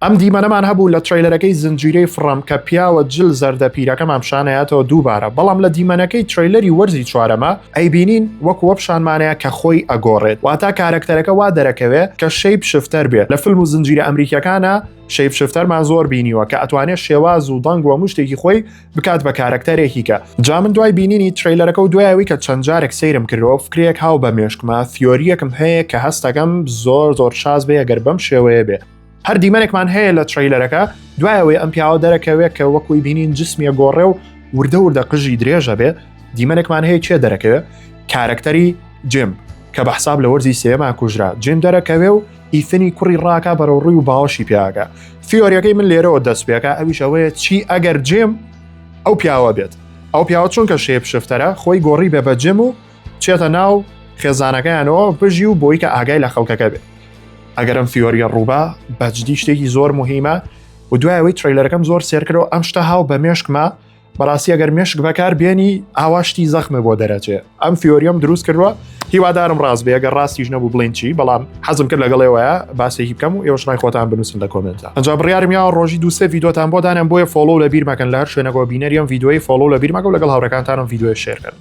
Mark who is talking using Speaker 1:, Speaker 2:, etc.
Speaker 1: ئەم دیمەنەمان هەبوو لە تریلەرەکەی زنجیرەی فڕەم کە پیاوە جل زەردە پیرەکە مامشانایەتەوە دووبارە، بەڵام لە دیمەنەکەی تریلەری وەرزی چوارەمە ئەیبینین وەک وەپشانمانەیە کە خۆی ئەگۆڕێت، واتە کارکتەرەکە وا دەرەکەوێت کە شەیپ شفتەر بێت. لە فیلم و زنجیرە ئەمریکیەکانە شەیپ شفتەرمان زۆر بینیوە کە ئەتوانێت شێواز و دەنگ و مشتێکی خۆی بکات بە کارکتەرێکی کە. جا من دوای بینینی تریلەرەکە و دوایەوەی کە چەند جارێک سەیرم کردەوە فکرێک هاو بە مێشکمە، فیۆریەکم هەیە کە هەستەکەم زۆر شاز بێ ئەگەر بەم شێوەیە بێ. هەر دیمەنێکمان هەیە لە تریلەرەکە دوایەوەی ئەم پیاوە دەرەکەوێت کە وەکوی بینین جسمیە گۆڕێ و وردە قژی درێژە بێ. دیمەنێکمان هەیە چێ دەرەکەوێت؟ کارکتەری جیم کە بە حساب لە وەرزی سێما کوژرا. جیم دەرەکەوێ و ئیفنی کوڕی ڕاکە بەرەو ڕووی و باوەشی پیاکە. فیۆریەکەی من لێرەوە دەست پێکە ئەویش ئەوەیە چی ئەگەر جیم ئەو پیاوە بێت. ئەو پیاوە چونکە شێپ شفتەرە خۆی گۆڕی بێ بە جیم و چێتە ناو خێزانەکەیانەوە بژی و بۆی کە ئاگای لە خەڵکەکە بێت. ئەگەرم فیۆریە ڕووبا بەجددی شتێکی زۆر مهمە و دوایەوەی تریلەرەکەم زۆر سێرکردەوە ئەم شتە هاو بە مێشکمە بەڕاستی ئەگەر مێشک بەکار بێنی ئاواشتی زەخمە بۆ دەرەچێت. ئەم فیۆریەم دروست کردووە، هیوادارم ڕاست بێ، ئەگەر ڕاستیش نەبوو بڵین چی، بەڵام حەزم کرد لەگەڵێوەیە باسێکی بکەم و ئێوەش نای خۆتان بنووسن لە کۆمنتە. ئەنجا بڕیارم یا ڕۆژی دووسێ ڤیدۆتان بۆ دانم بۆیە فۆلۆ لە بیر مەکەن، لە هەر شوێنەکەەوە بینەریەم ڤیدۆی فۆلۆ لە بیر مەکە و لەگەڵ هاوڕەکانتانم ڤیدۆی شێرکەن.